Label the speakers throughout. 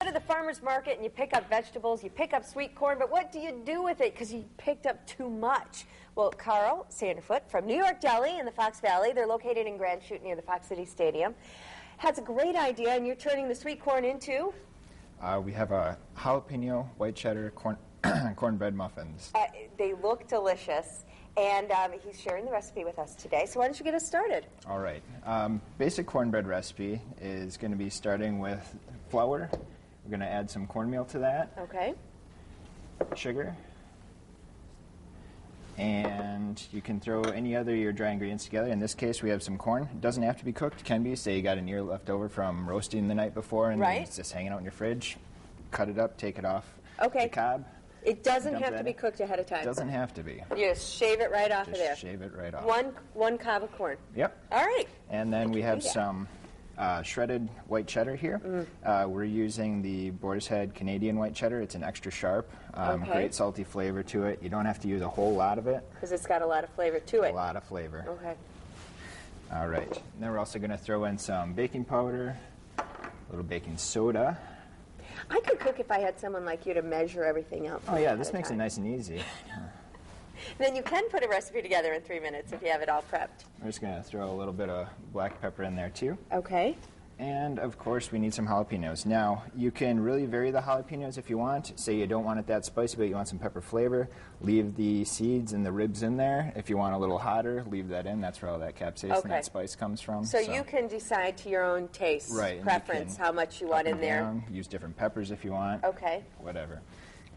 Speaker 1: to the farmer's market and you pick up vegetables, you pick up sweet corn, but what do you do with it because you picked up too much? Well, Carl Sanderfoot from New York Deli in the Fox Valley, they're located in Grand Chute near the Fox City Stadium, has a great idea, and you're turning the sweet corn into?
Speaker 2: We have a jalapeno white cheddar cornbread muffins.
Speaker 1: They look delicious. And he's sharing the recipe with us today. So why don't you get us started?
Speaker 2: All right. Basic cornbread recipe is going to be starting with flour. We're going to add some cornmeal to that.
Speaker 1: Okay.
Speaker 2: Sugar. And you can throw any other of your dry ingredients together. In this case, we have some corn. It doesn't have to be cooked. It can be. Say you got an ear left over from roasting the night before and then it's just hanging out in your fridge. Cut it up, take it off the cob.
Speaker 1: It doesn't have to be cooked ahead of time.
Speaker 2: It doesn't have to be.
Speaker 1: You just shave it right off of there.
Speaker 2: Just shave it right off.
Speaker 1: One cob of corn.
Speaker 2: Yep.
Speaker 1: All right.
Speaker 2: And then we have some shredded white cheddar here. We're using the Boar's Head Canadian white cheddar. It's an extra sharp, great salty flavor to it. You don't have to use a whole lot of it.
Speaker 1: Because it's got a lot of flavor to it.
Speaker 2: A lot of flavor.
Speaker 1: Okay.
Speaker 2: All right. And then we're also going to throw in some baking powder, a little baking soda.
Speaker 1: I could cook if I had someone like you to measure everything out.
Speaker 2: Oh yeah, this makes it nice and easy.
Speaker 1: Then you can put a recipe together in 3 minutes if you have it all prepped.
Speaker 2: We're just going to throw a little bit of black pepper in there too.
Speaker 1: Okay.
Speaker 2: And of course we need some jalapenos. Now you can really vary the jalapenos if you want. Say you don't want it that spicy but you want some pepper flavor. Leave the seeds and the ribs in there. If you want a little hotter, leave that in. That's where all that capsaicin and that spice comes from.
Speaker 1: So you can decide to your own taste, preference, how much you want in there.
Speaker 2: Down, use different peppers if you want.
Speaker 1: Okay.
Speaker 2: Whatever.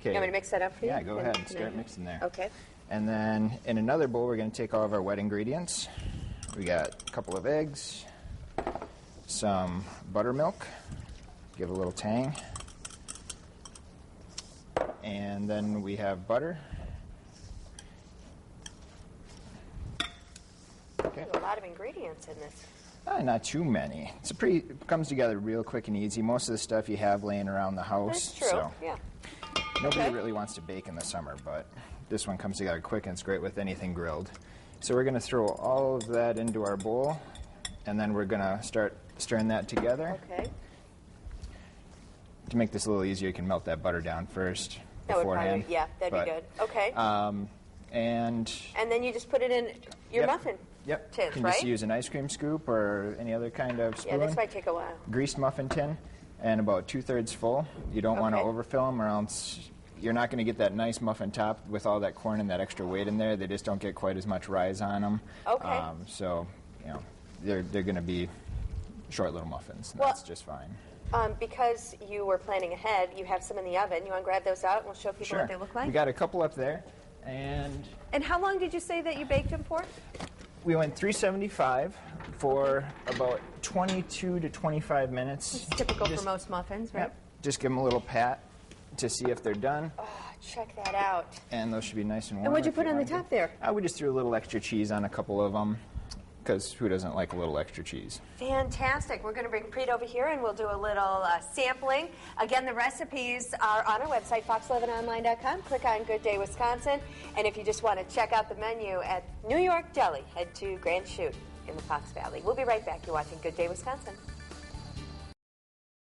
Speaker 2: Okay.
Speaker 1: You want me to mix that up for you?
Speaker 2: Yeah, go ahead and start mixing there.
Speaker 1: Okay.
Speaker 2: And then in another bowl we're going to take all of our wet ingredients. We got a couple of eggs, some buttermilk, give a little tang, and then we have butter.
Speaker 1: Okay. A lot of ingredients in this.
Speaker 2: Not too many. It comes together real quick and easy. Most of the stuff you have laying around the house.
Speaker 1: That's true.
Speaker 2: So
Speaker 1: yeah.
Speaker 2: Nobody really wants to bake in the summer, but this one comes together quick and it's great with anything grilled. So we're going to throw all of that into our bowl, and then we're going to start stirring that together.
Speaker 1: Okay.
Speaker 2: To make this a little easier, you can melt that butter down first beforehand.
Speaker 1: That'd be good. Okay.
Speaker 2: And
Speaker 1: then you just put it in your muffin
Speaker 2: tins,
Speaker 1: right?
Speaker 2: You can just use an ice cream scoop or any other kind of spoon.
Speaker 1: Yeah, this might take a while.
Speaker 2: Greased muffin tin, and about 2/3 full. You don't want to overfill them, or else you're not going to get that nice muffin top with all that corn and that extra weight in there. They just don't get quite as much rise on them.
Speaker 1: Okay.
Speaker 2: So, they're going to be short little muffins. And that's just fine.
Speaker 1: Because you were planning ahead, you have some in the oven. You want to grab those out and we'll show people what they look like?
Speaker 2: We got a couple up there. And
Speaker 1: how long did you say that you baked them for?
Speaker 2: We went 375 for about 22 to 25 minutes.
Speaker 1: It's typical for most muffins, right?
Speaker 2: Yep. Just give them a little pat to see if they're done.
Speaker 1: Oh, check that out.
Speaker 2: And those should be nice and warm.
Speaker 1: And what'd you put on the top there?
Speaker 2: We just threw a little extra cheese on a couple of them, because who doesn't like a little extra cheese?
Speaker 1: Fantastic. We're going to bring Preet over here and we'll do a little sampling. Again, the recipes are on our website, fox11online.com. Click on Good Day Wisconsin. And if you just want to check out the menu at New York Deli, head to Grand Chute in the Fox Valley. We'll be right back. You're watching Good Day Wisconsin.